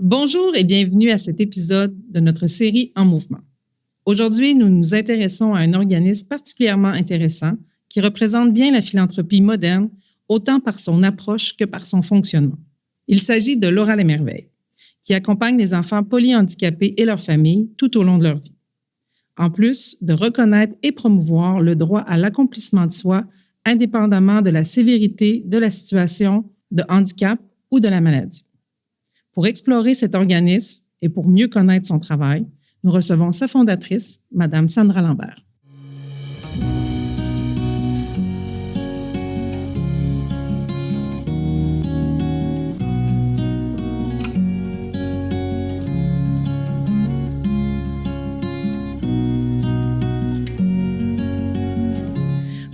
Bonjour et bienvenue à cet épisode de notre série En mouvement. Aujourd'hui, nous nous intéressons à un organisme particulièrement intéressant qui représente bien la philanthropie moderne, autant par son approche que par son fonctionnement. Il s'agit de Laura les Merveilles, qui accompagne les enfants polyhandicapés et leurs familles tout au long de leur vie. En plus de reconnaître et promouvoir le droit à l'accomplissement de soi, indépendamment de la sévérité de la situation de handicap ou de la maladie. Pour explorer cet organisme et pour mieux connaître son travail, nous recevons sa fondatrice, Mme Sandra Lambert.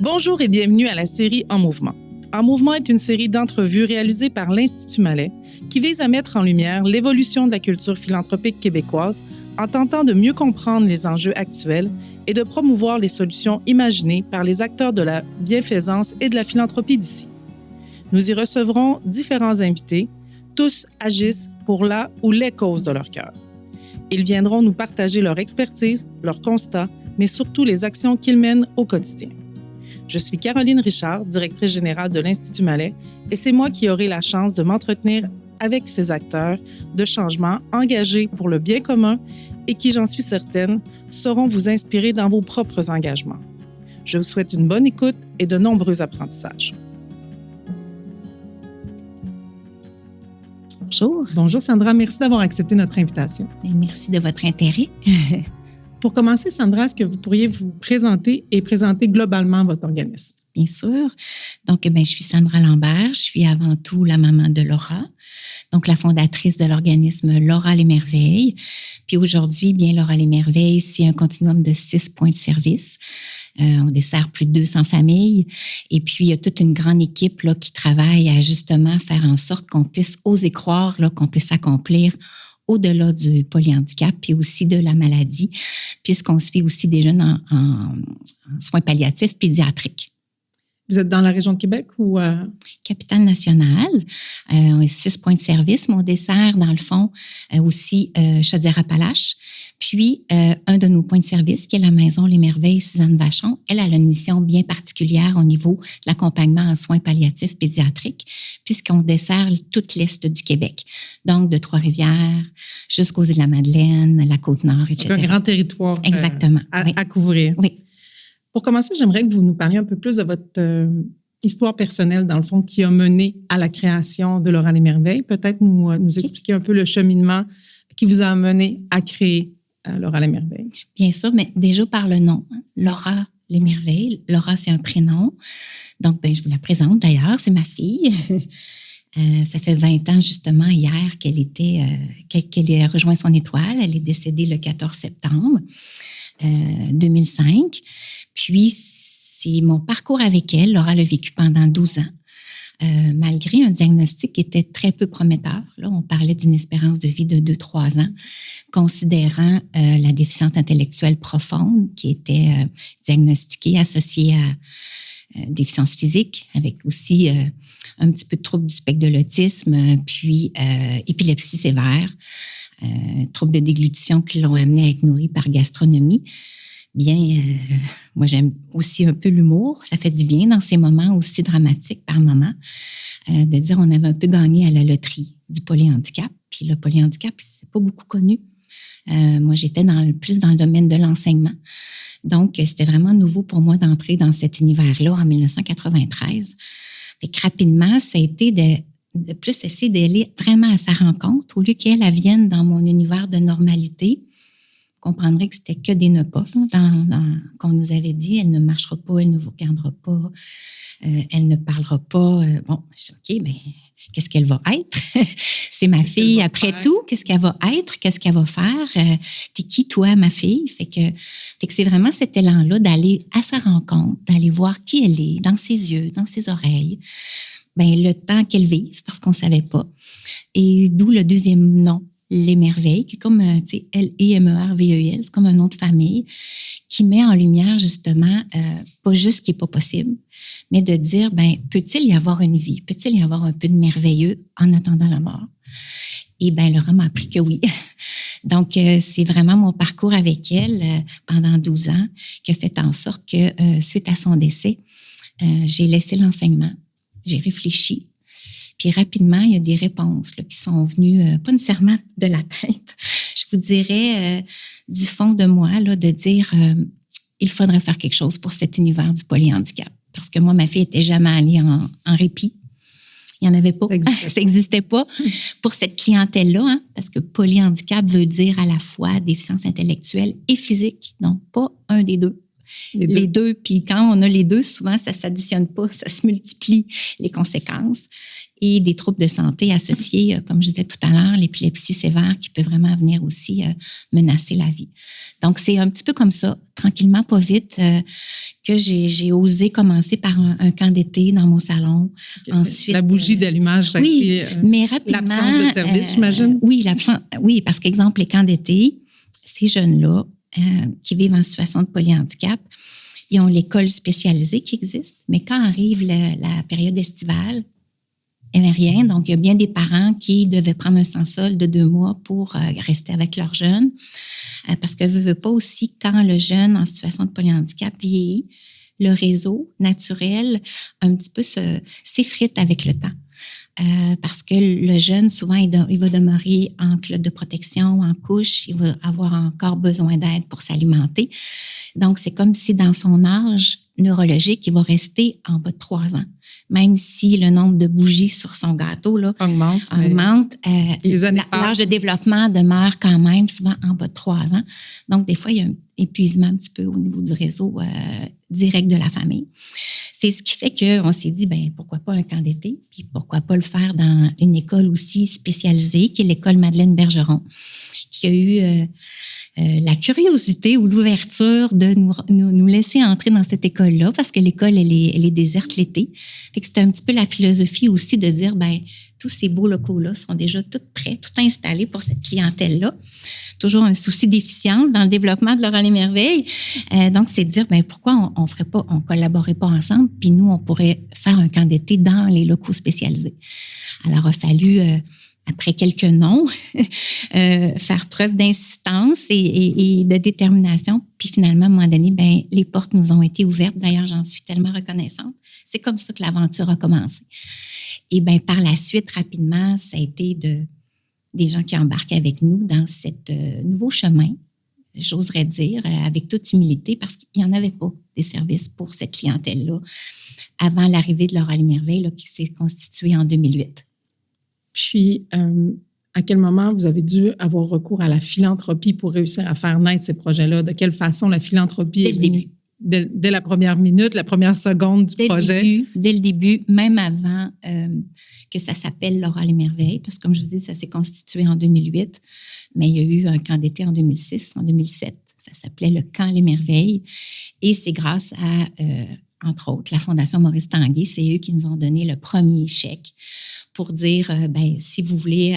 Bonjour et bienvenue à la série En mouvement. En mouvement est une série d'entrevues réalisées par l'Institut Malais qui vise à mettre en lumière l'évolution de la culture philanthropique québécoise en tentant de mieux comprendre les enjeux actuels et de promouvoir les solutions imaginées par les acteurs de la bienfaisance et de la philanthropie d'ici. Nous y recevrons différents invités, tous agissent pour la ou les causes de leur cœur. Ils viendront nous partager leur expertise, leurs constats, mais surtout les actions qu'ils mènent au quotidien. Je suis Caroline Richard, directrice générale de l'Institut Malais, et c'est moi qui aurai la chance de m'entretenir avec ces acteurs de changement engagés pour le bien commun et qui, j'en suis certaine, sauront vous inspirer dans vos propres engagements. Je vous souhaite une bonne écoute et de nombreux apprentissages. Bonjour. Bonjour Sandra, merci d'avoir accepté notre invitation. Merci de votre intérêt. Pour commencer, Sandra, est-ce que vous pourriez vous présenter et présenter globalement votre organisme? Bien sûr. Donc, je suis Sandra Lambert. Je suis avant tout la maman de Laura, donc la fondatrice de l'organisme Laura les Merveilles. Puis aujourd'hui, Laura les Merveilles, c'est un continuum de 6 points de service. On dessert plus de 200 familles. Et puis, il y a toute une grande équipe là, qui travaille à justement faire en sorte qu'on puisse oser croire là, qu'on puisse accomplir au-delà du polyhandicap, puis aussi de la maladie, puisqu'on suit aussi des jeunes en soins palliatifs pédiatriques. Vous êtes dans la région de Québec ou... Capitale-Nationale, 6 points de service, mais on dessert, dans le fond, aussi Chaudière-Appalaches. Puis, un de nos points de service, qui est la Maison Les Merveilles Suzanne Vachon, elle a une mission bien particulière au niveau de l'accompagnement en soins palliatifs pédiatriques, puisqu'on dessert toute l'Est du Québec. Donc, de Trois-Rivières jusqu'aux îles-de-la-Madeleine, la Côte-Nord, etc. Donc, un grand territoire exactement, à couvrir. Oui. Pour commencer, j'aimerais que vous nous parliez un peu plus de votre histoire personnelle, dans le fond, qui a mené à la création de Laura les Merveilles. Peut-être nous expliquer un peu le cheminement qui vous a amené à créer Laura les Merveilles. Bien sûr, mais déjà par le nom, Laura les Merveilles. Laura, c'est un prénom. Donc, je vous la présente d'ailleurs, c'est ma fille. Ça fait 20 ans justement hier qu'elle a rejoint son étoile. Elle est décédée le 14 septembre 2005. Puis, c'est mon parcours avec elle. Laura l'a vécu pendant 12 ans. Malgré un diagnostic qui était très peu prometteur. Là, on parlait d'une espérance de vie de 2-3 ans, considérant la déficience intellectuelle profonde qui était diagnostiquée, associée à déficience physique, avec aussi un petit peu de trouble du spectre de l'autisme, puis épilepsie sévère, troubles de déglutition qui l'ont amené à être nourrie par gastronomie. Moi, j'aime aussi un peu l'humour. Ça fait du bien dans ces moments aussi dramatiques par moment, de dire on avait un peu gagné à la loterie du polyhandicap. Puis le polyhandicap, c'est pas beaucoup connu. Moi, j'étais plus dans le domaine de l'enseignement. Donc, c'était vraiment nouveau pour moi d'entrer dans cet univers-là en 1993. Fait que rapidement, ça a été de plus essayer d'aller vraiment à sa rencontre au lieu qu'elle vienne dans mon univers de normalité. Vous comprendrez que c'était que des ne pas. Qu'on nous avait dit, elle ne marchera pas, elle ne vous regardera pas, elle ne parlera pas. Bon, je dis, OK, mais qu'est-ce qu'elle va être? C'est ma fille après tout. Qu'est-ce qu'elle va être? Qu'est-ce qu'elle va faire? T'es qui, toi, ma fille? Fait que c'est vraiment cet élan-là d'aller à sa rencontre, d'aller voir qui elle est, dans ses yeux, dans ses oreilles. Le temps qu'elle vive, parce qu'on ne savait pas. Et d'où le deuxième nom, Les Merveilles, qui est comme, L-E-M-E-R-V-E-I-L, c'est comme un nom de famille, qui met en lumière justement, pas juste ce qui n'est pas possible, mais de dire, peut-il y avoir une vie? Peut-il y avoir un peu de merveilleux en attendant la mort? Et bien, Laura m'a appris que oui. Donc, c'est vraiment mon parcours avec elle pendant 12 ans qui a fait en sorte que, suite à son décès, j'ai laissé l'enseignement, j'ai réfléchi. Puis rapidement, il y a des réponses là, qui sont venues, pas nécessairement de la tête, je vous dirais du fond de moi, là, de dire il faudrait faire quelque chose pour cet univers du polyhandicap. Parce que moi, ma fille n'était jamais allée en répit. Il n'y en avait pas. Ça n'existait pas pour cette clientèle-là, hein, parce que polyhandicap veut dire à la fois déficience intellectuelle et physique. Donc, pas un des deux. Les deux. Puis quand on a les deux, souvent, ça ne s'additionne pas, ça se multiplie les conséquences. Et des troubles de santé associés, comme je disais tout à l'heure, l'épilepsie sévère qui peut vraiment venir aussi menacer la vie. Donc, c'est un petit peu comme ça, tranquillement, pas vite, que j'ai osé commencer par un camp d'été dans mon salon. Okay, ensuite, la bougie d'allumage, ça oui, mais rapidement, l'absence de service, j'imagine? Oui, parce qu'exemple, les camps d'été, ces jeunes-là qui vivent en situation de polyhandicap, ils ont l'école spécialisée qui existe, mais quand arrive la période estivale, il n'y avait rien. Donc, il y a bien des parents qui devaient prendre un sans-solde de 2 mois pour rester avec leurs jeunes. Parce que veut pas aussi, quand le jeune en situation de polyhandicap vieillit, le réseau naturel un petit peu s'effrite avec le temps. Parce que le jeune, souvent, il va demeurer en culotte de protection, en couche, il va avoir encore besoin d'aide pour s'alimenter. Donc, c'est comme si dans son âge neurologique, il va rester en bas de 3 ans. Même si le nombre de bougies sur son gâteau là, augmente, l'âge de développement demeure quand même souvent en bas de 3 ans. Donc, des fois, il y a un épuisement un petit peu au niveau du réseau direct de la famille. C'est ce qui fait qu'on s'est dit, ben pourquoi pas un camp d'été, puis pourquoi pas le faire dans une école aussi spécialisée, qui est l'école Madeleine Bergeron, qui a eu la curiosité ou l'ouverture de nous laisser entrer dans cette école-là, parce que l'école, elle est déserte l'été. Fait que c'était un petit peu la philosophie aussi de dire, ben tous ces beaux locaux-là sont déjà tout prêts, tout installés pour cette clientèle-là. Toujours un souci d'efficience dans le développement de Laura les Merveilles. Donc, c'est de dire, ben pourquoi on collaborerait pas ensemble, puis nous, on pourrait faire un camp d'été dans les locaux spécialisés. Alors, il a fallu... après quelques noms, faire preuve d'insistance et de détermination. Puis finalement, à un moment donné, ben, les portes nous ont été ouvertes. D'ailleurs, j'en suis tellement reconnaissante. C'est comme ça que l'aventure a commencé. Et ben, par la suite, rapidement, ça a été des gens qui embarquent avec nous dans cet nouveau chemin, j'oserais dire, avec toute humilité, parce qu'il n'y en avait pas des services pour cette clientèle-là avant l'arrivée de Laura les Merveilles, là, qui s'est constituée en 2008. Puis, à quel moment vous avez dû avoir recours à la philanthropie pour réussir à faire naître ces projets-là? De quelle façon la philanthropie est venue? Dès la première minute, la première seconde du projet? Dès le début, même avant que ça s'appelle Laura les Merveilles, parce que comme je vous dis, ça s'est constitué en 2008, mais il y a eu un camp d'été en 2006, en 2007. Ça s'appelait le Camp Les Merveilles. Et c'est grâce à, entre autres, la Fondation Maurice Tanguay, c'est eux qui nous ont donné le premier chèque pour dire, ben si vous voulez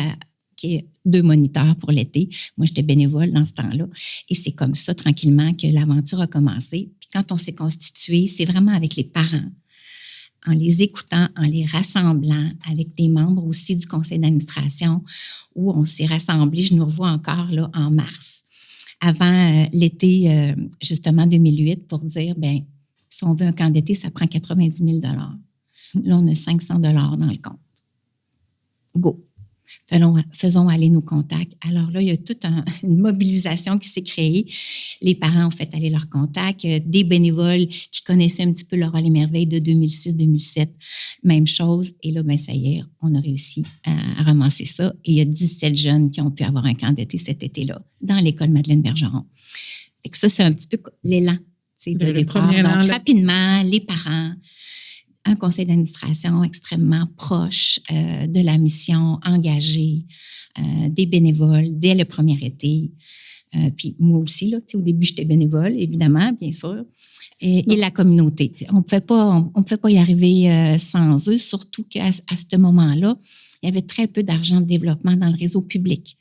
qu'il y ait 2 moniteurs pour l'été. Moi, j'étais bénévole dans ce temps-là. Et c'est comme ça, tranquillement, que l'aventure a commencé. Puis quand on s'est constitué, c'est vraiment avec les parents, en les écoutant, en les rassemblant, avec des membres aussi du conseil d'administration, où on s'est rassemblés, je nous revois encore là, en mars, avant l'été, justement, 2008, pour dire, ben si on veut un camp d'été, ça prend 90 000 $. Là, on a 500 $ dans le compte. Go. Faisons aller nos contacts. Alors là, il y a toute une mobilisation qui s'est créée. Les parents ont fait aller leurs contacts. Des bénévoles qui connaissaient un petit peu Laura les Merveilles de 2006-2007. Même chose. Et là, ben ça y est, on a réussi à ramasser ça. Et il y a 17 jeunes qui ont pu avoir un camp d'été cet été-là dans l'école Madeleine Bergeron. Fait que ça, c'est un petit peu l'élan de départ. Donc, rapidement, les parents... un conseil d'administration extrêmement proche de la mission, engagé, des bénévoles dès le premier été. Puis moi aussi, là, au début, j'étais bénévole, évidemment, bien sûr. Et la communauté. On ne pouvait pas y arriver sans eux, surtout qu'à ce moment-là, il y avait très peu d'argent de développement dans le réseau public.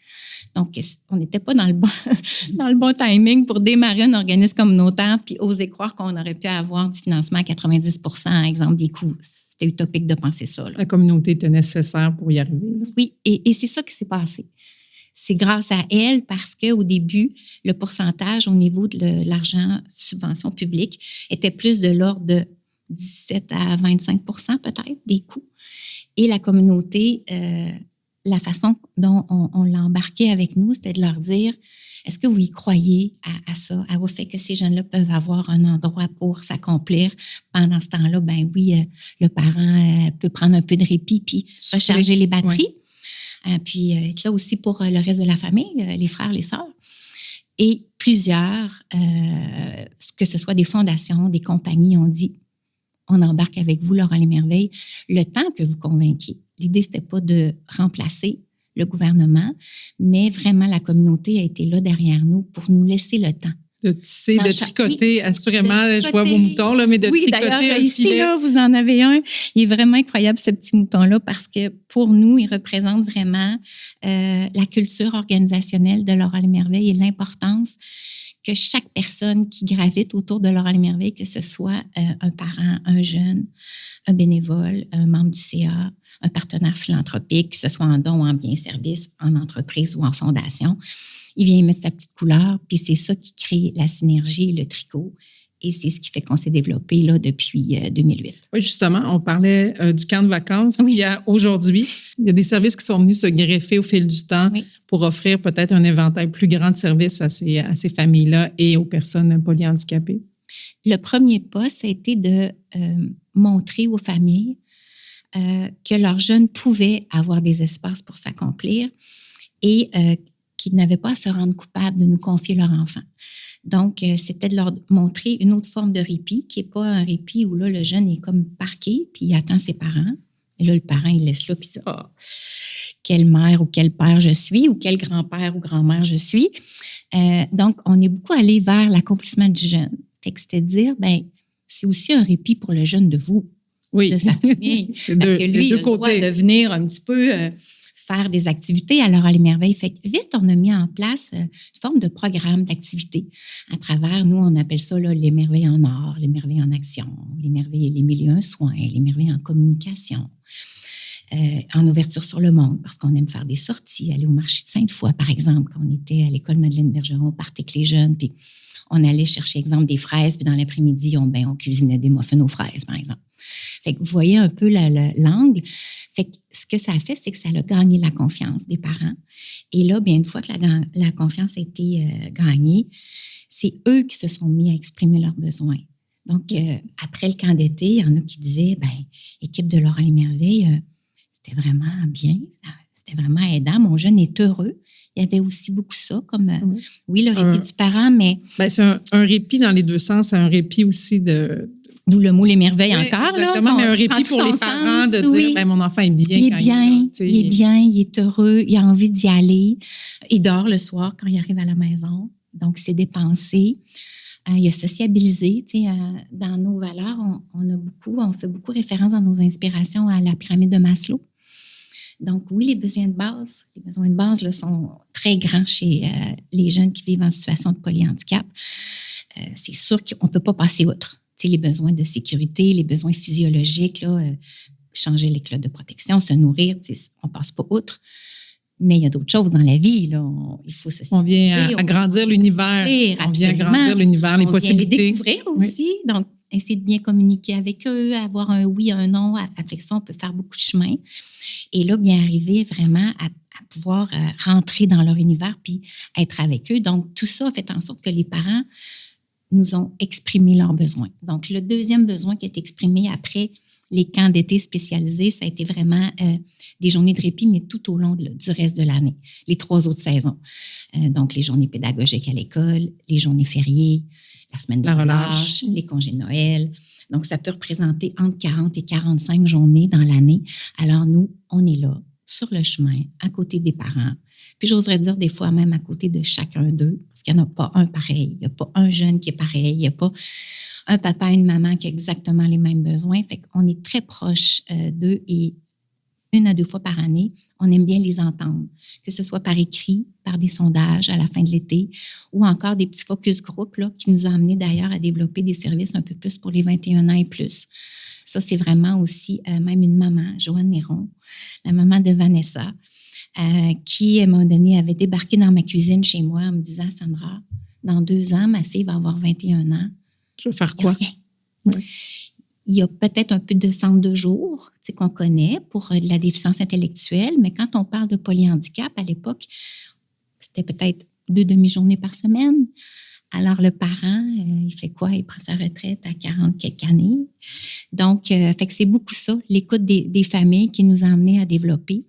Donc, on n'était pas dans le bon timing pour démarrer un organisme communautaire puis oser croire qu'on aurait pu avoir du financement à 90 %, exemple, des coûts. c'était utopique de penser ça. Là. La communauté était nécessaire pour y arriver. Là. Oui, et c'est ça qui s'est passé. C'est grâce à elle parce qu'au début, le pourcentage au niveau de l'argent subvention publique était plus de l'ordre de 17 à 25 peut-être des coûts. Et la communauté, la façon dont on l'a embarqué avec nous, c'était de leur dire, est-ce que vous y croyez à ça, au fait que ces jeunes-là peuvent avoir un endroit pour s'accomplir? Pendant ce temps-là, ben oui, le parent peut prendre un peu de répit puis recharger les batteries. Oui. Puis être là aussi pour le reste de la famille, les frères, les sœurs. Et plusieurs, que ce soit des fondations, des compagnies, ont dit, on embarque avec vous, Laurent Lesmerveilles, le temps que vous convainquiez. L'idée, c'était pas de remplacer le gouvernement, mais vraiment, la communauté a été là derrière nous pour nous laisser le temps. De tisser, de tricoter, assurément, je vois vos moutons, là, mais de tricoter d'ailleurs, un ici, filet. Là, vous en avez un. Il est vraiment incroyable, ce petit mouton-là, parce que pour nous, il représente vraiment la culture organisationnelle de Laurent Lesmerveilles et l'importance que chaque personne qui gravite autour de Laurent Lesmerveilles, que ce soit un parent, un jeune, un bénévole, un membre du CA, un partenaire philanthropique, que ce soit en don ou en bien-service, en entreprise ou en fondation, il vient y mettre sa petite couleur, puis c'est ça qui crée la synergie, le tricot. Et c'est ce qui fait qu'on s'est développé là, depuis 2008. Oui, justement, on parlait du camp de vacances. Oui. Aujourd'hui, il y a des services qui sont venus se greffer au fil du temps pour offrir peut-être un éventail plus grand de services à ces familles-là et aux personnes polyhandicapées. Le premier pas, ça a été de montrer aux familles que leurs jeunes pouvaient avoir des espaces pour s'accomplir et qu'ils n'avaient pas à se rendre coupables de nous confier leur enfant. Donc, c'était de leur montrer une autre forme de répit, qui n'est pas un répit où là, le jeune est comme parqué, puis il attend ses parents. Et là, le parent, il laisse là, puis il dit « Ah, quelle mère ou quel père je suis, ou quel grand-père ou grand-mère je suis. » Donc, on est beaucoup allé vers l'accomplissement du jeune. Fait que c'était de dire, ben c'est aussi un répit pour le jeune de vous, de sa famille. C'est parce que lui, il a le droit de venir un petit peu... faire des activités à Laurent Lesmerveilles. Fait que vite, on a mis en place une forme de programme d'activité à travers, nous, on appelle ça là, les merveilles en art, les merveilles en action, les merveilles, les milieux en soins, les merveilles en communication, en ouverture sur le monde, parce qu'on aime faire des sorties, aller au marché de Sainte-Foy, par exemple, quand on était à l'école Madeleine Bergeron, on partait avec les jeunes, puis on allait chercher, exemple, des fraises, puis dans l'après-midi, on cuisinait des muffins aux fraises, par exemple. Fait que vous voyez un peu l'angle. Fait que ce que ça a fait, c'est que ça a gagné la confiance des parents. Et là, bien, une fois que la confiance a été gagnée, c'est eux qui se sont mis à exprimer leurs besoins. Donc, après le camp d'été, il y en a qui disaient, ben, équipe de Laurent Lesmerveilles, c'était vraiment bien, c'était vraiment aidant. Mon jeune est heureux. Il y avait aussi beaucoup ça, comme, oui, le répit du parent, mais... Ben, c'est un répit dans les deux sens, c'est un répit aussi de... D'où le mot les merveilles encore. Exactement, mais un répit pour les parents de dire, ben, mon enfant est bien. Il est bien, il est heureux, il a envie d'y aller. Il dort le soir quand il arrive à la maison. Donc, c'est dépensé. Il a sociabilisé. Dans nos valeurs, on fait beaucoup référence dans nos inspirations à la pyramide de Maslow. Donc, oui, les besoins de base là, sont très grands chez les jeunes qui vivent en situation de polyhandicap. C'est sûr qu'on ne peut pas passer outre. Les besoins de sécurité, les besoins physiologiques, là, changer les clottes de protection, se nourrir, on ne passe pas outre. Mais il y a d'autres choses dans la vie. Là. Il faut se On vient agrandir l'univers. On vient agrandir l'univers, les possibilités. On vient les découvrir aussi. Oui. Donc, essayer de bien communiquer avec eux, avoir un oui, un non. Avec ça, on peut faire beaucoup de chemin. Et là, bien arriver vraiment à pouvoir rentrer dans leur univers puis être avec eux. Donc, tout ça a fait en sorte que les parents nous ont exprimé leurs besoins. Donc, le deuxième besoin qui est exprimé après les camps d'été spécialisés, ça a été vraiment des journées de répit, mais tout au long du reste de l'année, les 3 autres saisons. Donc, les journées pédagogiques à l'école, les journées fériées, la semaine de relâche, les congés de Noël. Donc, ça peut représenter entre 40 et 45 journées dans l'année. Alors, nous, on est là, sur le chemin, à côté des parents. Puis j'oserais dire des fois même à côté de chacun d'eux, parce qu'il n'y en a pas un pareil. Il n'y a pas un jeune qui est pareil. Il n'y a pas un papa et une maman qui ont exactement les mêmes besoins. Fait qu'on est très proche d'eux et 1 à 2 fois par année. On aime bien les entendre, que ce soit par écrit, par des sondages à la fin de l'été, ou encore des petits focus group là, qui nous ont amenés d'ailleurs à développer des services un peu plus pour les 21 ans et plus. Ça, c'est vraiment aussi même une maman, Joanne Néron, la maman de Vanessa, qui, à un moment donné, avait débarqué dans ma cuisine chez moi en me disant, Sandra, dans 2 ans, ma fille va avoir 21 ans. Je vais faire quoi? Oui. Il y a peut-être un peu de centre de jour qu'on connaît pour la déficience intellectuelle, mais quand on parle de polyhandicap, à l'époque, c'était peut-être 2 demi-journées par semaine. Alors, le parent, il fait quoi? Il prend sa retraite à 40 quelques années. Donc, fait que c'est beaucoup ça, l'écoute des familles qui nous a amenés à développer.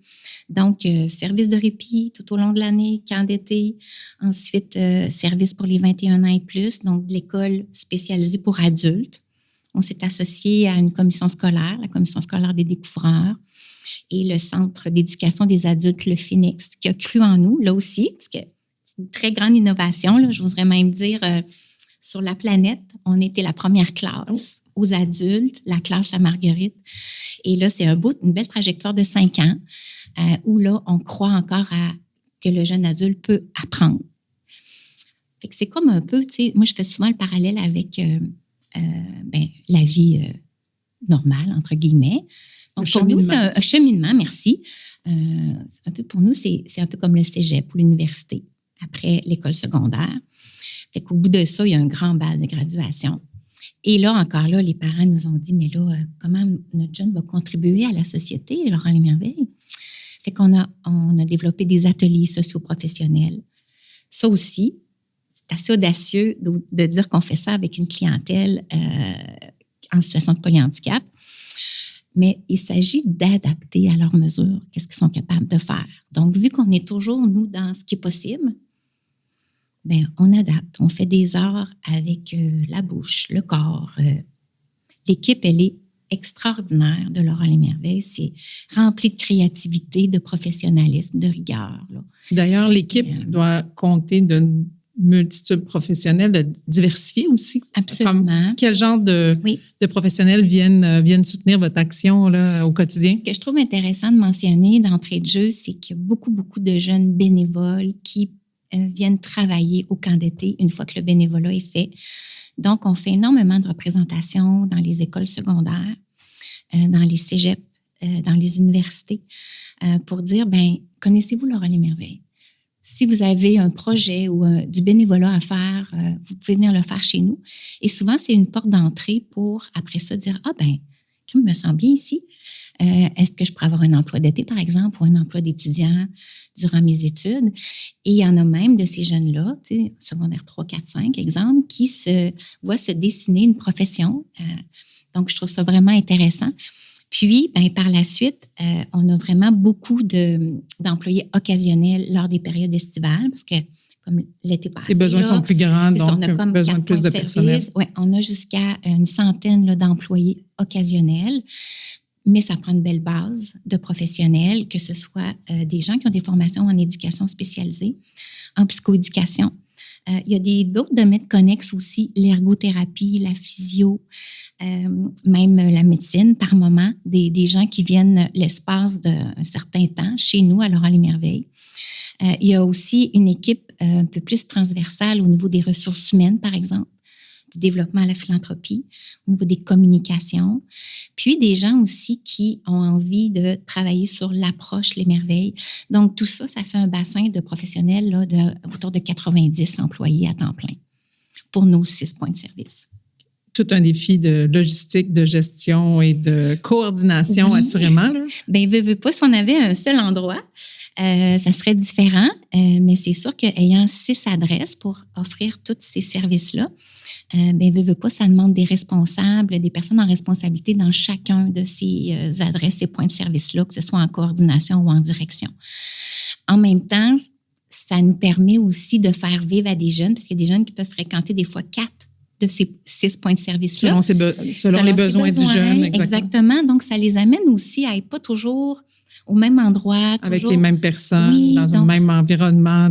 Donc, service de répit tout au long de l'année, camp d'été. Ensuite, service pour les 21 ans et plus, donc de l'école spécialisée pour adultes. On s'est associé à une commission scolaire, la commission scolaire des découvreurs, et le centre d'éducation des adultes, le Phoenix, qui a cru en nous, là aussi, parce que c'est une très grande innovation, là, je voudrais même dire, sur la planète, on était la première classe aux adultes, la classe La Marguerite. Et là, c'est une belle trajectoire de 5 ans où là, on croit encore que le jeune adulte peut apprendre. Fait que c'est comme un peu, tu sais, moi, je fais souvent le parallèle avec la vie normale, entre guillemets. Donc, pour nous, c'est un cheminement, merci. Un peu pour nous, c'est un peu comme le cégep ou l'université, après l'école secondaire. Fait qu'au bout de ça, il y a un grand bal de graduation. Et là, encore là, les parents nous ont dit, mais là, comment notre jeune va contribuer à la société, Laurent Lesmerveilles? Fait qu'on a développé des ateliers socio-professionnels. Ça aussi, c'est assez audacieux de dire qu'on fait ça avec une clientèle en situation de polyhandicap, mais il s'agit d'adapter à leurs mesures qu'est-ce qu'ils sont capables de faire. Donc, vu qu'on est toujours, nous, dans ce qui est possible, bien, on adapte. On fait des arts avec la bouche, le corps. L'équipe, elle est extraordinaire de Laurent Lesmerveilles. C'est rempli de créativité, de professionnalisme, de rigueur. Là. D'ailleurs, l'équipe doit compter d'une multitude professionnelle, de diversifier aussi. Absolument. Quel genre de professionnels viennent soutenir votre action là, au quotidien? Ce que je trouve intéressant de mentionner d'entrée de jeu, c'est qu'il y a beaucoup, beaucoup de jeunes bénévoles qui viennent travailler au camp d'été une fois que le bénévolat est fait. Donc, on fait énormément de représentations dans les écoles secondaires, dans les cégeps, dans les universités, pour dire, connaissez-vous Laurent Lesmerveilles? Si vous avez un projet ou du bénévolat à faire, vous pouvez venir le faire chez nous. Et souvent, c'est une porte d'entrée pour, après ça, dire, je me sens bien ici. Est-ce que je pourrais avoir un emploi d'été, par exemple, ou un emploi d'étudiant durant mes études? Et il y en a même de ces jeunes-là, secondaire 3, 4, 5, exemple, qui se voient se dessiner une profession. Donc, je trouve ça vraiment intéressant. Puis, par la suite, on a vraiment beaucoup d'employés occasionnels lors des périodes estivales, parce que comme l'été passé. Les besoins sont plus grands, donc on a comme besoin de plus de personnel. Oui, on a jusqu'à une centaine là, d'employés occasionnels, mais ça prend une belle base de professionnels, que ce soit des gens qui ont des formations en éducation spécialisée, en psychoéducation. Il y a d'autres domaines connexes aussi, l'ergothérapie, la physio, même la médecine par moment, des gens qui viennent l'espace d'un certain temps chez nous à Laurent Lesmerveilles. Il y a aussi une équipe un peu plus transversale au niveau des ressources humaines, par exemple, du développement à la philanthropie, au niveau des communications, puis des gens aussi qui ont envie de travailler sur l'approche Lesmerveilles. Donc, tout ça, ça fait un bassin de professionnels là, autour de 90 employés à temps plein pour nos 6 points de service. Tout un défi de logistique, de gestion et de coordination, assurément. Là. Veux pas, si on avait un seul endroit, ça serait différent, mais c'est sûr qu'ayant 6 adresses pour offrir tous ces services-là, veux pas, ça demande des responsables, des personnes en responsabilité dans chacun de ces adresses, ces points de service-là, que ce soit en coordination ou en direction. En même temps, ça nous permet aussi de faire vivre à des jeunes, parce qu'il y a des jeunes qui peuvent fréquenter des fois 4 de ces 6 points de service-là. Selon les besoins du jeune. Exactement. Donc, ça les amène aussi à être pas toujours au même endroit. Avec les mêmes personnes, dans un même environnement.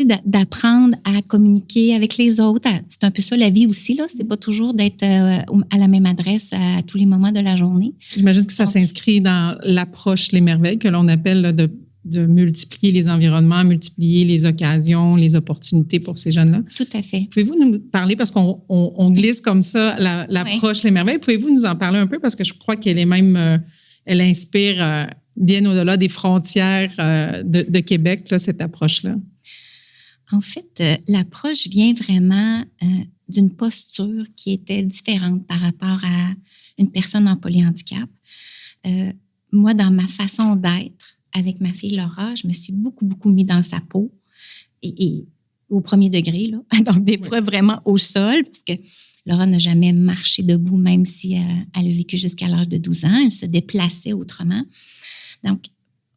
d'apprendre à communiquer avec les autres. C'est un peu ça la vie aussi, là. C'est pas toujours d'être à la même adresse à tous les moments de la journée. J'imagine que ça s'inscrit dans l'approche Les Merveilles que l'on appelle là, de multiplier les environnements, multiplier les occasions, les opportunités pour ces jeunes-là. Tout à fait. Pouvez-vous nous parler, parce qu'on glisse comme ça l'approche Les Merveilles, pouvez-vous nous en parler un peu? Parce que je crois qu'elle est même, elle inspire bien au-delà des frontières de Québec, là, cette approche-là. En fait, l'approche vient vraiment d'une posture qui était différente par rapport à une personne en polyhandicap. Moi, dans ma façon d'être avec ma fille Laura, je me suis beaucoup, beaucoup mis dans sa peau et au premier degré, là. Donc des fois vraiment au sol, parce que Laura n'a jamais marché debout, même si elle a vécu jusqu'à l'âge de 12 ans. Elle se déplaçait autrement. Donc,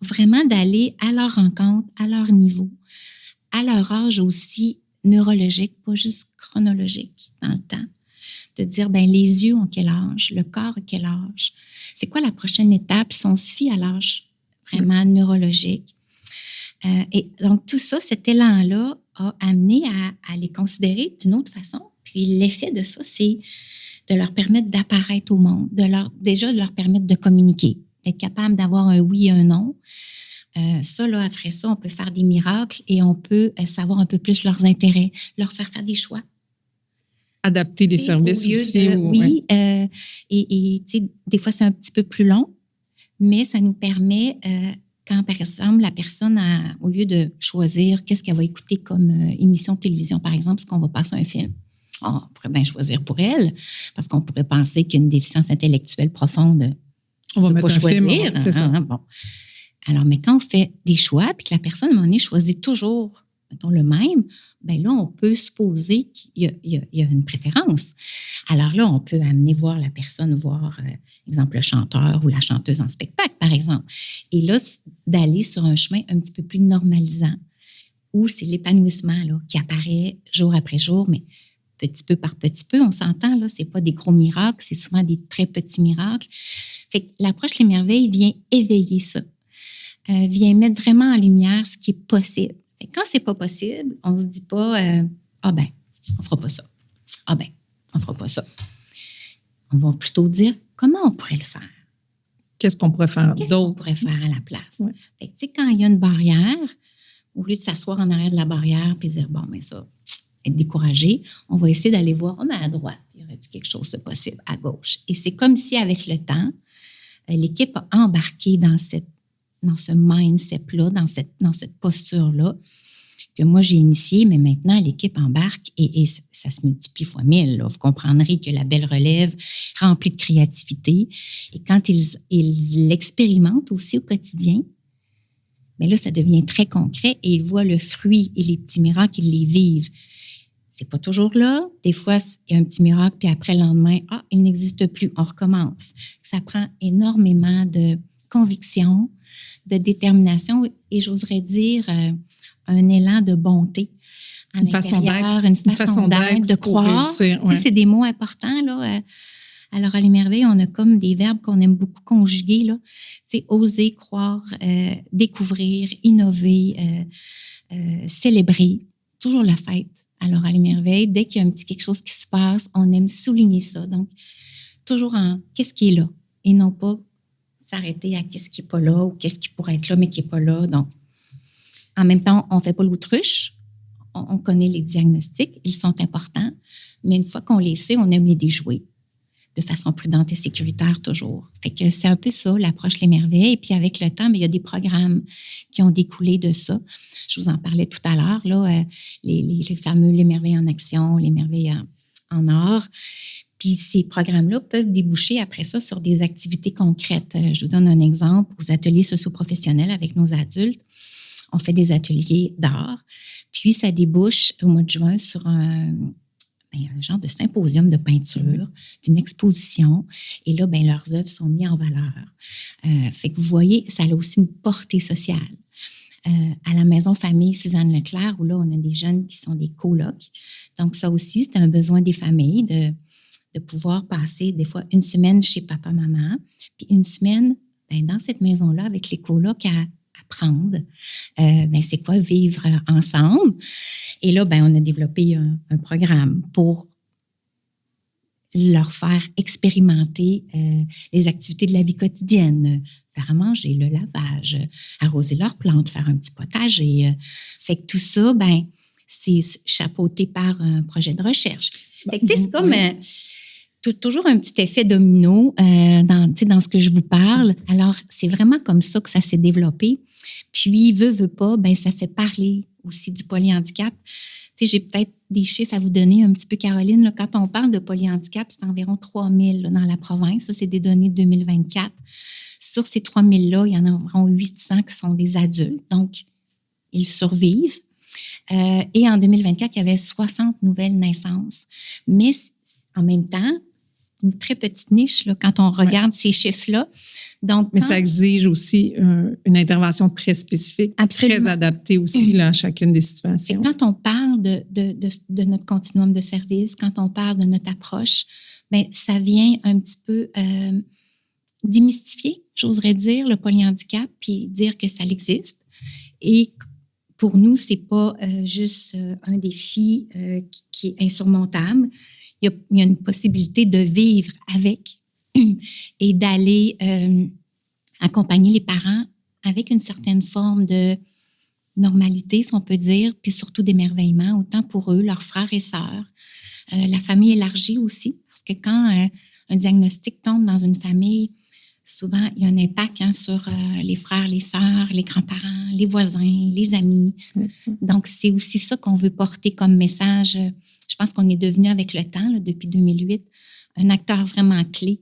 vraiment d'aller à leur rencontre, à leur niveau, à leur âge aussi neurologique, pas juste chronologique dans le temps. De dire, ben les yeux ont quel âge, le corps a quel âge, c'est quoi la prochaine étape si on se fie à l'âge vraiment neurologique. Et donc, tout ça, cet élan-là a amené à les considérer d'une autre façon. Puis l'effet de ça, c'est de leur permettre d'apparaître au monde, déjà de leur permettre de communiquer, d'être capable d'avoir un oui et un non. Ça, là, après ça, on peut faire des miracles et on peut savoir un peu plus leurs intérêts, leur faire des choix. Adapter les services aussi. Oui, et tu sais, des fois, c'est un petit peu plus long, mais ça nous permet, quand, par exemple, la personne, au lieu de choisir qu'est-ce qu'elle va écouter comme émission de télévision, par exemple, parce qu'on va passer un film, on pourrait bien choisir pour elle, parce qu'on pourrait penser qu'il y a une déficience intellectuelle profonde. On va mettre pas un choisir. film, c'est ça. Bon. Alors, mais quand on fait des choix, puis que la personne, à un moment donné, choisit toujours, mettons, le même, bien là, on peut supposer qu'il y a une préférence. Alors là, on peut amener voir la personne, voir, exemple, le chanteur ou la chanteuse en spectacle, par exemple. Et là, d'aller sur un chemin un petit peu plus normalisant, où c'est l'épanouissement là, qui apparaît jour après jour, mais petit peu par petit peu, on s'entend, là, c'est pas des gros miracles, c'est souvent des très petits miracles. Fait que l'approche Les Merveilles vient éveiller ça. Vient mettre vraiment en lumière ce qui est possible. Et quand c'est pas possible, on se dit pas ah ben, on fera pas ça. Ah ben, on fera pas ça. On va plutôt dire comment on pourrait le faire. Qu'est-ce qu'on pourrait faire Qu'est-ce d'autre? qu'on pourrait faire à la place? Ouais. Fait que, tu sais, quand il y a une barrière, au lieu de s'asseoir en arrière de la barrière et dire bon, mais ça, être découragé, on va essayer d'aller voir, oh, mais à droite, il y aurait-tu quelque chose de possible, à gauche. Et c'est comme si, avec le temps, l'équipe a embarqué dans ce mindset-là, dans cette posture-là, que moi, j'ai initié, mais maintenant, l'équipe embarque et ça se multiplie fois 1000. Là. Vous comprendrez que la belle relève remplie de créativité. Et quand ils l'expérimentent aussi au quotidien, mais là, ça devient très concret et ils voient le fruit et les petits miracles, ils les vivent. C'est pas toujours là. Des fois, il y a un petit miracle, puis après, le lendemain, il n'existe plus, on recommence. Ça prend énormément de conviction, de détermination et j'oserais dire un élan de bonté à l'intérieur, une façon d'être, de croire. Réussir, ouais. C'est des mots importants. Là. Alors, à Les Merveilles, on a comme des verbes qu'on aime beaucoup conjuguer. Là. C'est oser, croire, découvrir, innover, célébrer. Toujours la fête. Alors, à Les Merveilles, dès qu'il y a un petit quelque chose qui se passe, on aime souligner ça. Donc, toujours en qu'est-ce qui est là et non pas s'arrêter à qu'est-ce qui n'est pas là ou qu'est-ce qui pourrait être là mais qui n'est pas là. Donc, en même temps, on ne fait pas l'autruche. On connaît les diagnostics, ils sont importants, mais une fois qu'on les sait, on aime les déjouer de façon prudente et sécuritaire toujours. Fait que c'est un peu ça, l'approche Les Merveilles. Et puis avec le temps, il y a des programmes qui ont découlé de ça. Je vous en parlais tout à l'heure, là, les fameux Les Merveilles en action, Les Merveilles en art. Puis ces programmes-là peuvent déboucher après ça sur des activités concrètes. Je vous donne un exemple. Aux ateliers socio-professionnels avec nos adultes, on fait des ateliers d'art. Puis ça débouche au mois de juin sur un genre de symposium de peinture, d'une exposition. Et là, leurs œuvres sont mises en valeur. Fait que vous voyez, ça a aussi une portée sociale. À la Maison Famille Suzanne Leclerc, où là, on a des jeunes qui sont des colocs. Donc ça aussi, c'est un besoin des familles de pouvoir passer des fois une semaine chez papa, maman, puis une semaine dans cette maison-là avec les colocs à apprendre c'est quoi vivre ensemble. Et là, on a développé un programme pour leur faire expérimenter les activités de la vie quotidienne, faire à manger, le lavage, arroser leurs plantes, faire un petit potager. Fait que tout ça, c'est chapeauté par un projet de recherche. Fait que, c'est comme toujours un petit effet domino dans ce que je vous parle. Alors, c'est vraiment comme ça que ça s'est développé. Puis, veut pas, ça fait parler aussi du polyhandicap. J'ai peut-être des chiffres à vous donner un petit peu, Caroline. Là, quand on parle de polyhandicap, c'est environ 3 000 dans la province. Ça, c'est des données de 2024. Sur ces 3 000-là, il y en a environ 800 qui sont des adultes. Donc, ils survivent. Et en 2024, il y avait 60 nouvelles naissances. Mais en même temps, c'est une très petite niche là, quand on regarde ces chiffres-là. Donc, mais ça exige aussi une intervention très spécifique, absolument, très adaptée aussi là, à chacune des situations. Et quand on parle de notre continuum de services, quand on parle de notre approche, ça vient un petit peu démystifier, j'oserais dire, le polyhandicap, puis dire que ça existe. Et pour nous, c'est pas juste un défi qui est insurmontable. Il y a une possibilité de vivre avec et d'aller accompagner les parents avec une certaine forme de normalité, si on peut dire, puis surtout d'émerveillement, autant pour eux, leurs frères et sœurs, la famille élargie aussi, parce que quand un diagnostic tombe dans une famille, souvent, il y a un impact sur les frères, les sœurs, les grands-parents, les voisins, les amis. Donc, c'est aussi ça qu'on veut porter comme message. Je pense qu'on est devenu, avec le temps, là, depuis 2008, un acteur vraiment clé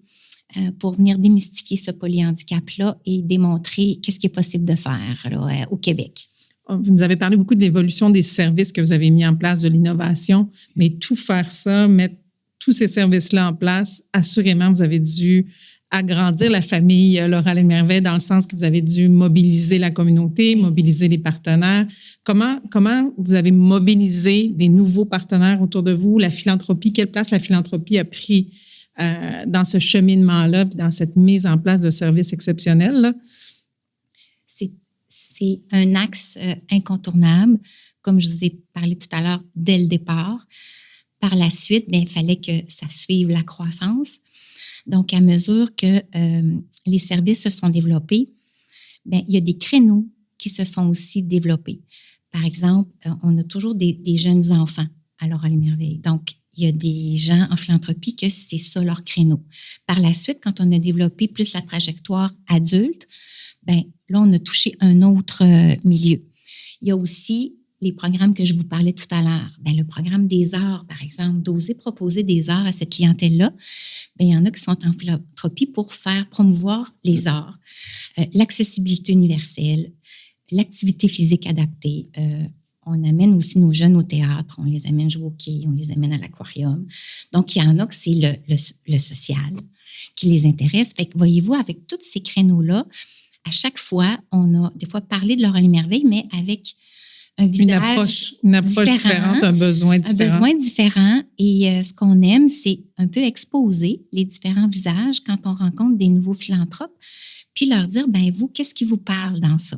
pour venir démystifier ce polyhandicap-là et démontrer qu'est-ce qui est possible de faire là, au Québec. Vous nous avez parlé beaucoup de l'évolution des services que vous avez mis en place, de l'innovation, mais tout faire ça, mettre tous ces services-là en place, assurément, vous avez dû agrandir la famille Laurel et Merveille dans le sens que vous avez dû mobiliser la communauté, mobiliser les partenaires. Comment vous avez mobilisé des nouveaux partenaires autour de vous? La philanthropie, quelle place la philanthropie a pris dans ce cheminement-là, puis dans cette mise en place de services exceptionnels, là? C'est un axe incontournable, comme je vous ai parlé tout à l'heure, dès le départ. Par la suite, il fallait que ça suive la croissance. Donc, à mesure que les services se sont développés, il y a des créneaux qui se sont aussi développés. Par exemple, on a toujours des jeunes enfants à Laurel et Merveille. Donc, il y a des gens en philanthropie que c'est ça leur créneau. Par la suite, quand on a développé plus la trajectoire adulte, là, on a touché un autre milieu. Il y a aussi les programmes que je vous parlais tout à l'heure. Le programme des arts, par exemple, d'oser proposer des arts à cette clientèle-là, il y en a qui sont en philanthropie pour faire promouvoir les arts, l'accessibilité universelle, l'activité physique adaptée. On amène aussi nos jeunes au théâtre, on les amène jouer au quai, on les amène à l'aquarium. Donc, il y en a que c'est le social qui les intéresse. Fait que, voyez-vous, avec tous ces créneaux-là, à chaque fois, on a des fois parlé de Laurel et Merveille, mais avec un visage une approche différente, un besoin différent. Un besoin différent. Et ce qu'on aime, c'est un peu exposer les différents visages quand on rencontre des nouveaux philanthropes, puis leur dire, vous, qu'est-ce qui vous parle dans ça?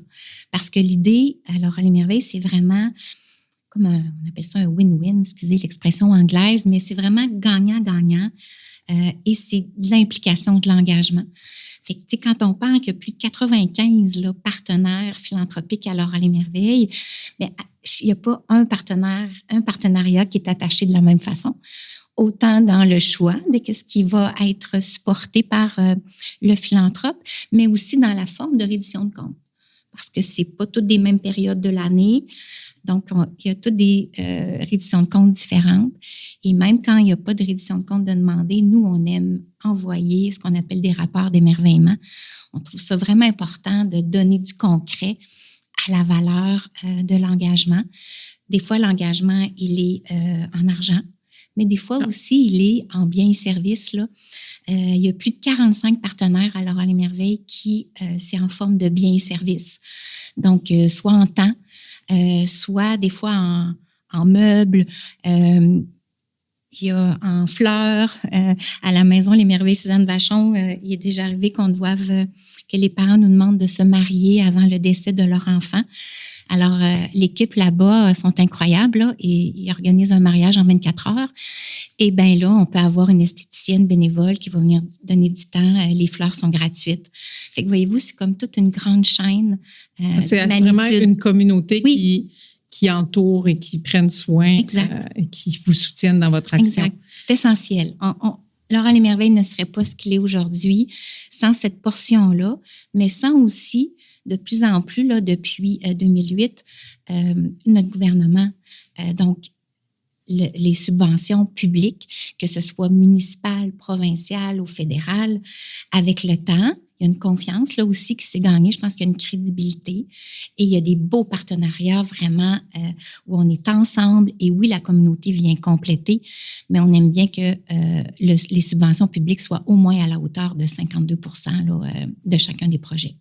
Parce que l'idée à Laurel et Merveille, c'est vraiment, comme on appelle ça un win-win, excusez l'expression anglaise, mais c'est vraiment gagnant-gagnant. Et c'est de l'implication, de l'engagement. Fait que, quand on parle qu'il y a plus de 95 partenaires philanthropiques à Laurel et Merveille, il n'y a pas un partenariat qui est attaché de la même façon. Autant dans le choix de ce qui va être supporté par le philanthrope, mais aussi dans la forme de reddition de comptes. Parce que c'est pas toutes des mêmes périodes de l'année. Donc, il y a toutes des redditions de comptes différentes. Et même quand il n'y a pas de reddition de comptes de demander, nous, on aime envoyer ce qu'on appelle des rapports d'émerveillement. On trouve ça vraiment important de donner du concret à la valeur de l'engagement. Des fois, l'engagement, il est en argent, mais des fois aussi, il est en biens et services. Là. Il y a plus de 45 partenaires à Laurel et Merveille qui, c'est en forme de biens et services. Donc, soit en temps, soit des fois en meubles. Il Il y a en fleurs, à la maison Les Merveilles Suzanne Vachon, il est déjà arrivé que les parents nous demandent de se marier avant le décès de leur enfant. Alors, l'équipe là-bas sont incroyables là, et ils organisent un mariage en 24 heures. Et bien là, on peut avoir une esthéticienne bénévole qui va venir donner du temps. Les fleurs sont gratuites. Fait que voyez-vous, c'est comme toute une grande chaîne c'est vraiment une communauté qui entoure et qui prennent soin et qui vous soutiennent dans votre action. Exact. C'est essentiel. Laura Les Merveilles ne serait pas ce qu'il est aujourd'hui sans cette portion-là, mais sans aussi, de plus en plus, là, depuis 2008, notre gouvernement, donc les subventions publiques, que ce soit municipales, provinciales ou fédérales, avec le temps, il y a une confiance là aussi qui s'est gagnée. Je pense qu'il y a une crédibilité et il y a des beaux partenariats vraiment où on est ensemble. Et oui, la communauté vient compléter, mais on aime bien que les subventions publiques soient au moins à la hauteur de 52 % là, de chacun des projets.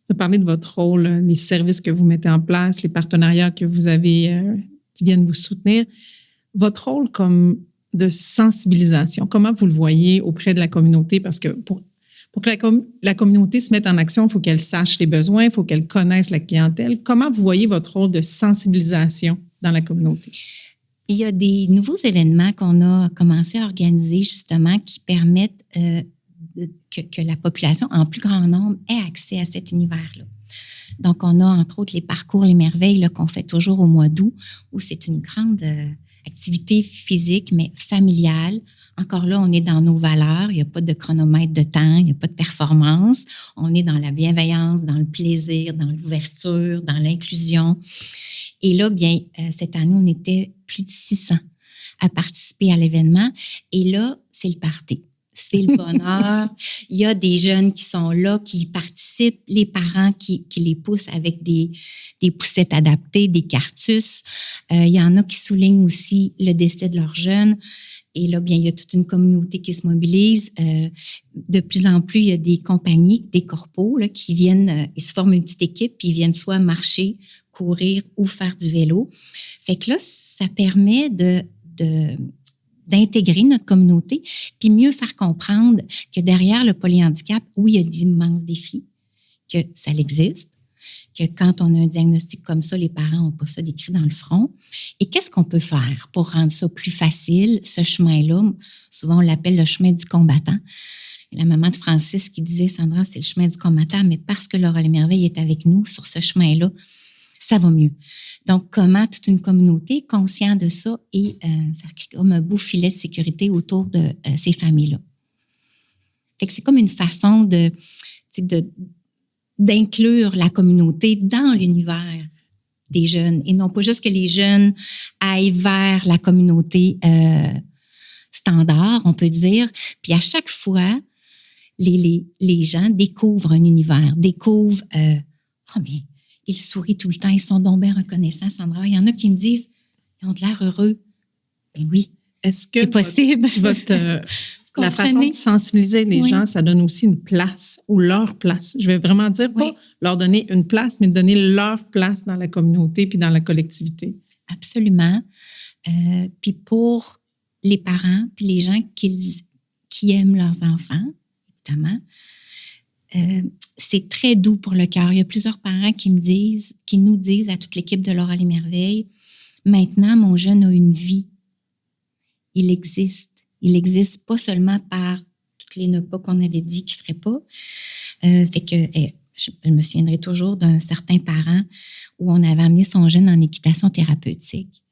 Vous parlez de votre rôle, les services que vous mettez en place, les partenariats que vous avez qui viennent vous soutenir. Votre rôle comme de sensibilisation, comment vous le voyez auprès de la communauté? Parce que pour que la communauté se mette en action, il faut qu'elle sache les besoins, il faut qu'elle connaisse la clientèle. Comment vous voyez votre rôle de sensibilisation dans la communauté? Il y a des nouveaux événements qu'on a commencé à organiser justement qui permettent que la population, en plus grand nombre, ait accès à cet univers-là. Donc, on a entre autres les parcours Les Merveilles là, qu'on fait toujours au mois d'août, où c'est une grande activité physique, mais familiale. Encore là, on est dans nos valeurs. Il n'y a pas de chronomètre de temps, il n'y a pas de performance. On est dans la bienveillance, dans le plaisir, dans l'ouverture, dans l'inclusion. Et là, bien, cette année, on était plus de 600 à participer à l'événement. Et là, c'est le party. C'est le bonheur. Il y a des jeunes qui sont là, qui participent, les parents qui les poussent avec des poussettes adaptées, des cartus. Il y en a qui soulignent aussi le décès de leurs jeunes. Et là, bien, il y a toute une communauté qui se mobilise. De plus en plus, il y a des compagnies, des corpos là, qui viennent, ils se forment une petite équipe, puis ils viennent soit marcher, courir ou faire du vélo. Fait que là, ça permet d'intégrer notre communauté, puis mieux faire comprendre que derrière le polyhandicap, oui, il y a d'immenses défis, que ça existe, que quand on a un diagnostic comme ça, les parents n'ont pas ça décrit dans le front. Et qu'est-ce qu'on peut faire pour rendre ça plus facile, ce chemin-là? Souvent, on l'appelle le chemin du combattant. Et la maman de Francis qui disait, Sandra, c'est le chemin du combattant, mais parce que Laura Les Merveilles est avec nous sur ce chemin-là, ça va mieux. Donc, comment toute une communauté est consciente de ça et ça crée comme un beau filet de sécurité autour de ces familles-là. Fait que c'est comme une façon d'inclure la communauté dans l'univers des jeunes et non pas juste que les jeunes aillent vers la communauté standard, on peut dire. Puis à chaque fois, les gens découvrent un univers, découvrent bien, ils sourient tout le temps, ils sont donc bien reconnaissants, Sandra. Il y en a qui me disent, ils ont de l'air heureux. Mais oui, est-ce que c'est possible. La façon de sensibiliser les gens, ça donne aussi une place ou leur place. Je vais vraiment dire, pas leur donner une place, mais donner leur place dans la communauté puis dans la collectivité. Absolument. Puis pour les parents puis les gens qui aiment leurs enfants, évidemment, c'est très doux pour le cœur. Il y a plusieurs parents qui nous disent à toute l'équipe de Laura Les Merveilles, maintenant, mon jeune a une vie. Il existe. Il existe pas seulement par toutes les pas qu'on avait dit qu'il ferait pas. Fait que je me souviendrai toujours d'un certain parent où on avait amené son jeune en équitation thérapeutique.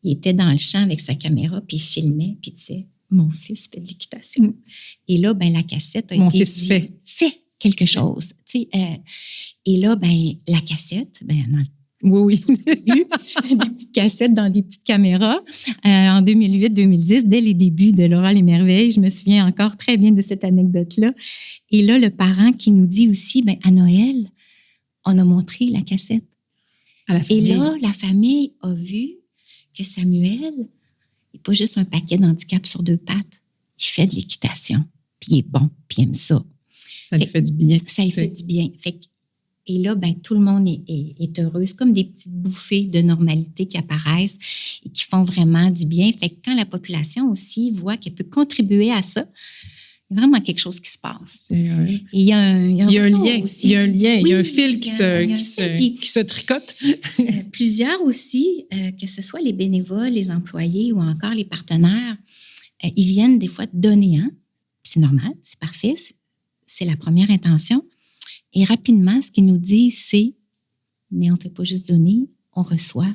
Il était dans le champ avec sa caméra, puis il filmait, puis il disait, mon fils fait de l'équitation. Et là, ben la cassette a mon été fils dit, fait quelque chose. Et là, ben la cassette, oui. des petites cassettes dans des petites caméras en 2008-2010, dès les débuts de Laura Les Merveilles. Je me souviens encore très bien de cette anecdote-là. Et là, le parent qui nous dit aussi, à Noël, on a montré la cassette. À la famille. Et là, la famille a vu que Samuel n'est pas juste un paquet d'handicap sur 2 pattes. Il fait de l'équitation, puis il est bon, puis il aime ça. Ça lui fait du bien. Ça lui fait du bien. Et là, tout le monde est heureux. C'est comme des petites bouffées de normalité qui apparaissent et qui font vraiment du bien. Fait que quand la population aussi voit qu'elle peut contribuer à ça, il y a vraiment quelque chose qui se passe. Et il y a un lien aussi. Il y a un lien, oui, il y a un fil qui se tricote. Plusieurs aussi, que ce soit les bénévoles, les employés ou encore les partenaires, ils viennent des fois donner, hein? C'est normal, c'est parfait, c'est la première intention. Et rapidement, ce qu'ils nous disent, c'est « mais on ne fait pas juste donner, on reçoit. »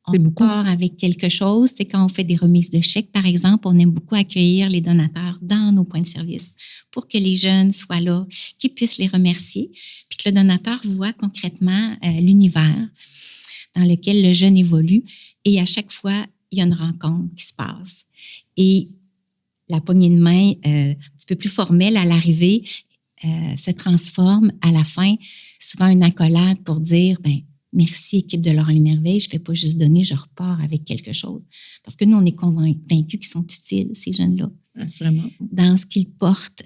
On part avec quelque chose. C'est quand on fait des remises de chèques, par exemple, on aime beaucoup accueillir les donateurs dans nos points de service pour que les jeunes soient là, qu'ils puissent les remercier, puis que le donateur voit concrètement l'univers dans lequel le jeune évolue. Et à chaque fois, il y a une rencontre qui se passe. Et la poignée de main, un petit peu plus formelle à l'arrivée, se transforme à la fin, souvent une accolade pour dire merci équipe de Laurent Merveille, je ne fais pas juste donner, je repars avec quelque chose. Parce que nous, on est convaincus qu'ils sont utiles, ces jeunes-là. Assurément. Dans ce qu'ils portent,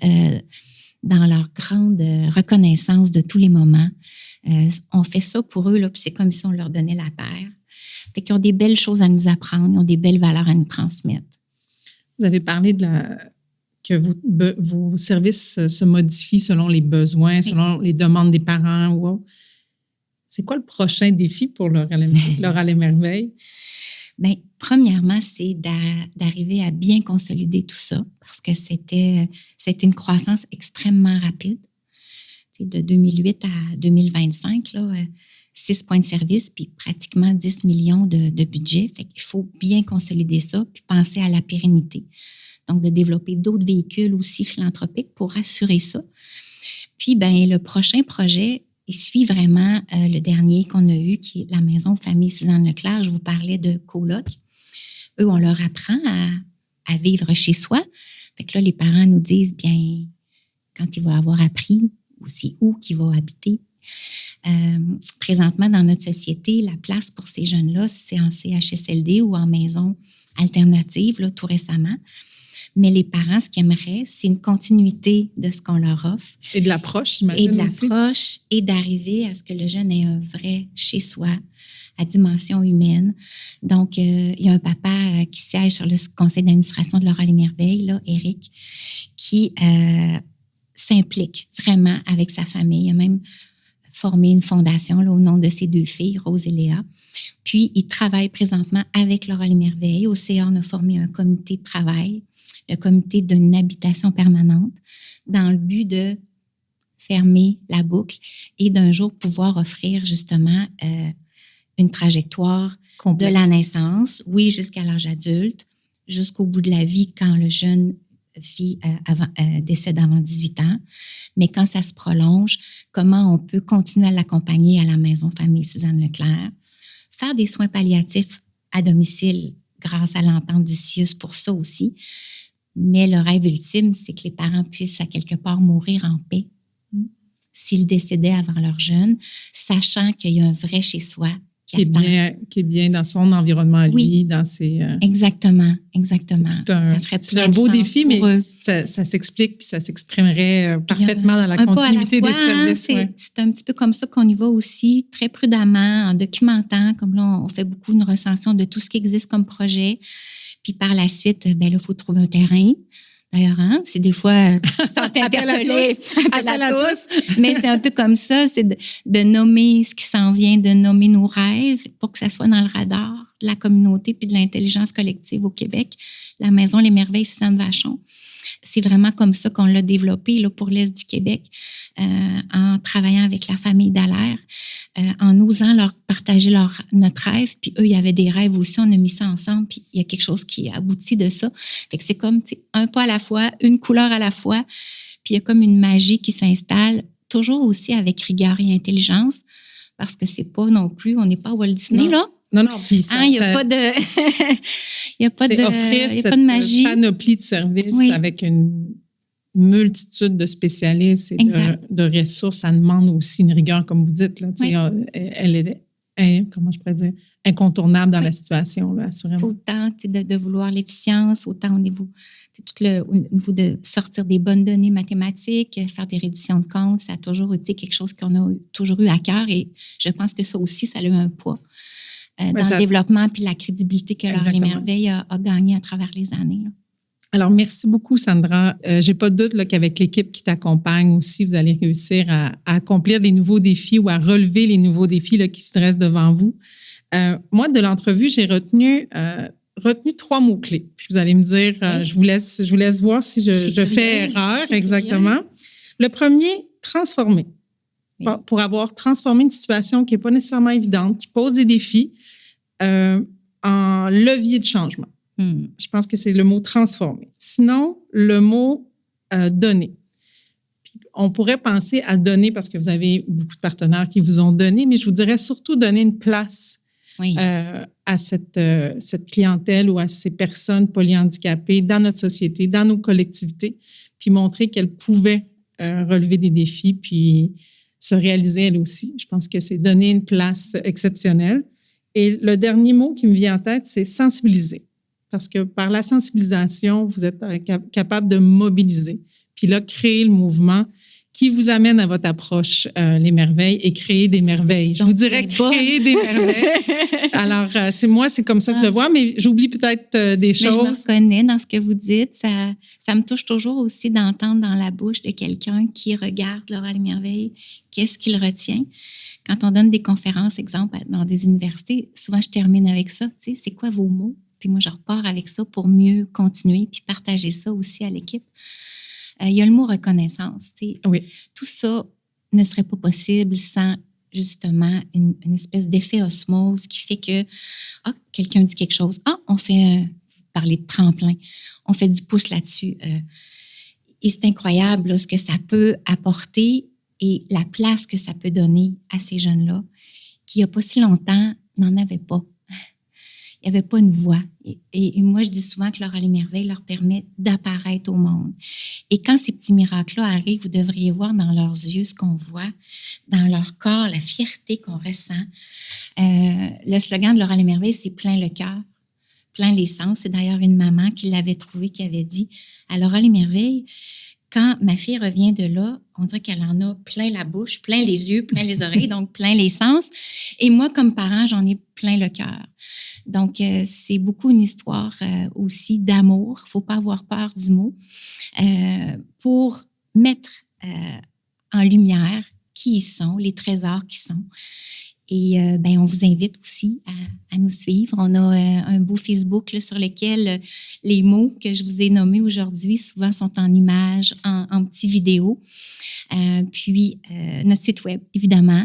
dans leur grande reconnaissance de tous les moments. On fait ça pour eux, là, puis c'est comme si on leur donnait la terre. Fait qu'ils ont des belles choses à nous apprendre, ils ont des belles valeurs à nous transmettre. Vous avez parlé que vos services se modifient selon les besoins, selon les demandes des parents. Wow. C'est quoi le prochain défi pour Laurent Merveille? Premièrement, c'est d'arriver à bien consolider tout ça parce que c'était une croissance extrêmement rapide. De 2008 à 2025, 6 points de service puis pratiquement 10 millions de budget. Fait qu'il faut bien consolider ça puis penser à la pérennité. Donc, de développer d'autres véhicules aussi philanthropiques pour assurer ça. Puis, le prochain projet, il suit vraiment le dernier qu'on a eu, qui est la Maison Famille Suzanne Leclerc. Je vous parlais de coloc. Eux, on leur apprend à vivre chez soi. Fait que là, les parents nous disent, bien, quand il va avoir appris, aussi où qu'il va habiter. Présentement, dans notre société, la place pour ces jeunes-là, c'est en CHSLD ou en maison alternative, là, tout récemment. Mais les parents, ce qu'ils aimeraient, c'est une continuité de ce qu'on leur offre. Et de l'approche, j'imagine. Et de l'approche et d'arriver à ce que le jeune ait un vrai chez-soi à dimension humaine. Donc, il y a un papa qui siège sur le conseil d'administration de Laurent Merveille, là, Éric, qui s'implique vraiment avec sa famille. Il a même formé une fondation là, au nom de ses 2 filles, Rose et Léa. Puis, il travaille présentement avec Laurent Merveille. Au CA, on a formé un comité de travail, le comité d'une habitation permanente, dans le but de fermer la boucle et d'un jour pouvoir offrir justement une trajectoire de la naissance, oui, jusqu'à l'âge adulte, jusqu'au bout de la vie quand le jeune fille décède avant 18 ans. Mais quand ça se prolonge, comment on peut continuer à l'accompagner à la Maison Famille Suzanne Leclerc, faire des soins palliatifs à domicile grâce à l'entente du CIUS pour ça aussi. Mais le rêve ultime, c'est que les parents puissent à quelque part mourir en paix s'ils décédaient avant leur jeune, sachant qu'il y a un vrai chez-soi qui est bien dans son environnement à lui, oui, dans ses... Exactement. Ça ferait un beau défi, mais ça s'explique puis ça s'exprimerait parfaitement dans la continuité des services. C'est un petit peu comme ça qu'on y va aussi, très prudemment, en documentant, comme là, on fait beaucoup une recension de tout ce qui existe comme projet. Puis par la suite, là, il faut trouver un terrain. D'ailleurs, c'est des fois, sans t'interpeller, appel à tous. Mais c'est un peu comme ça, c'est de nommer ce qui s'en vient, de nommer nos rêves pour que ça soit dans le radar de la communauté puis de l'intelligence collective au Québec. La Maison Les Merveilles Suzanne Vachon. C'est vraiment comme ça qu'on l'a développé là, pour l'Est du Québec, en travaillant avec la famille Dallaire, en osant leur partager notre rêve. Puis eux, il y avait des rêves aussi, on a mis ça ensemble, puis il y a quelque chose qui aboutit de ça. Fait que c'est comme un pas à la fois, une couleur à la fois, puis il y a comme une magie qui s'installe, toujours aussi avec rigueur et intelligence, parce que c'est pas non plus, on n'est pas à Walt Disney, là. Non, puis ça... Il n'y a pas de... Il n'y a pas de... offrir pas de magie. Panoplie de services avec une multitude de spécialistes et de ressources. Ça demande aussi une rigueur, comme vous dites. Là, elle comment je pourrais dire, incontournable dans la situation, là, assurément. Autant de vouloir l'efficience, autant au niveau de sortir des bonnes données mathématiques, faire des redditions de comptes, ça a toujours été quelque chose qu'on a toujours eu à cœur et je pense que ça aussi, ça a eu un poids dans le développement puis la crédibilité que Laure et Merveille a gagné à travers les années. Là. Alors, merci beaucoup, Sandra. J'ai pas de doute là, qu'avec l'équipe qui t'accompagne aussi, vous allez réussir à accomplir des nouveaux défis ou à relever les nouveaux défis là, qui se dressent devant vous. Moi, de l'entrevue, j'ai retenu 3 mots-clés. Puis vous allez me dire, je vous laisse voir si je fais erreur. Exactement. Le premier, transformer. Oui. Pour avoir transformé une situation qui n'est pas nécessairement évidente, qui pose des défis en levier de changement. Je pense que c'est le mot transformer. Sinon, le mot donner. Puis on pourrait penser à donner parce que vous avez beaucoup de partenaires qui vous ont donné, mais je vous dirais surtout donner une place à cette clientèle ou à ces personnes polyhandicapées dans notre société, dans nos collectivités, puis montrer qu'elles pouvaient relever des défis puis se réaliser elles aussi. Je pense que c'est donner une place exceptionnelle. Et le dernier mot qui me vient en tête, c'est sensibiliser. Parce que par la sensibilisation, vous êtes capable de mobiliser. Puis là, créer le mouvement qui vous amène à votre approche Les Merveilles et créer des merveilles. Je vous dirais créer des merveilles. Alors, c'est comme ça que je le vois, mais j'oublie peut-être des choses. Mais je me reconnais dans ce que vous dites. Ça me touche toujours aussi d'entendre dans la bouche de quelqu'un qui regarde Laure Les Merveilles, qu'est-ce qu'il retient. Quand on donne des conférences, exemple, dans des universités, souvent je termine avec ça. Tu sais, c'est quoi vos mots? Puis moi, je repars avec ça pour mieux continuer puis partager ça aussi à l'équipe. Il y a le mot reconnaissance. Oui. Tout ça ne serait pas possible sans justement une espèce d'effet osmose qui fait que quelqu'un dit quelque chose. On fait parler de tremplin. On fait du pouce là-dessus. Et c'est incroyable là, ce que ça peut apporter et la place que ça peut donner à ces jeunes-là qui, il n'y a pas si longtemps, n'en avaient pas. Il n'y avait pas une voix. Et moi, je dis souvent que Laure Les Merveilles leur permet d'apparaître au monde. Et quand ces petits miracles-là arrivent, vous devriez voir dans leurs yeux ce qu'on voit, dans leur corps, la fierté qu'on ressent. Le slogan de Laure Les Merveilles, c'est « plein le cœur, plein les sens ». C'est d'ailleurs une maman qui l'avait trouvé, qui avait dit à Laure Les Merveilles, quand ma fille revient de là, on dirait qu'elle en a plein la bouche, plein les yeux, plein les oreilles, donc plein les sens. Et moi, comme parent, j'en ai plein le cœur. Donc, c'est beaucoup une histoire aussi d'amour. Il ne faut pas avoir peur du mot. Pour mettre en lumière qui ils sont, les trésors qui sont. Et on vous invite aussi à nous suivre. On a un beau Facebook là, sur lequel les mots que je vous ai nommés aujourd'hui souvent sont en images, en petites vidéos. Puis notre site web, évidemment.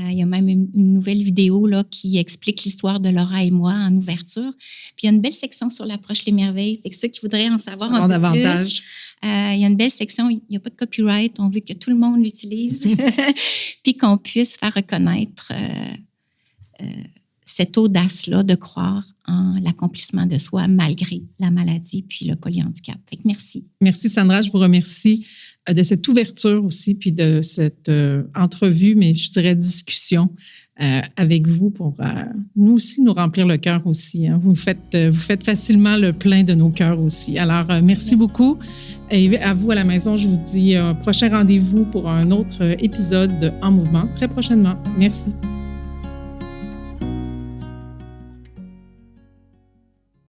Il y a même une nouvelle vidéo là, qui explique l'histoire de Laura et moi en ouverture. Puis il y a une belle section sur l'approche Les Merveilles. Fait que ceux qui voudraient en savoir un peu davantage. Plus, il y a une belle section, il n'y a pas de copyright, on veut que tout le monde l'utilise, puis qu'on puisse faire reconnaître cette audace-là de croire en l'accomplissement de soi malgré la maladie puis le polyhandicap. Fait que merci. Merci Sandra, je vous remercie de cette ouverture aussi puis de cette entrevue, mais je dirais discussion avec vous pour nous aussi nous remplir le cœur aussi. Hein. Vous faites facilement le plein de nos cœurs aussi. Alors, merci beaucoup. Et à vous à la maison, je vous dis prochain rendez-vous pour un autre épisode de En Mouvement très prochainement. Merci.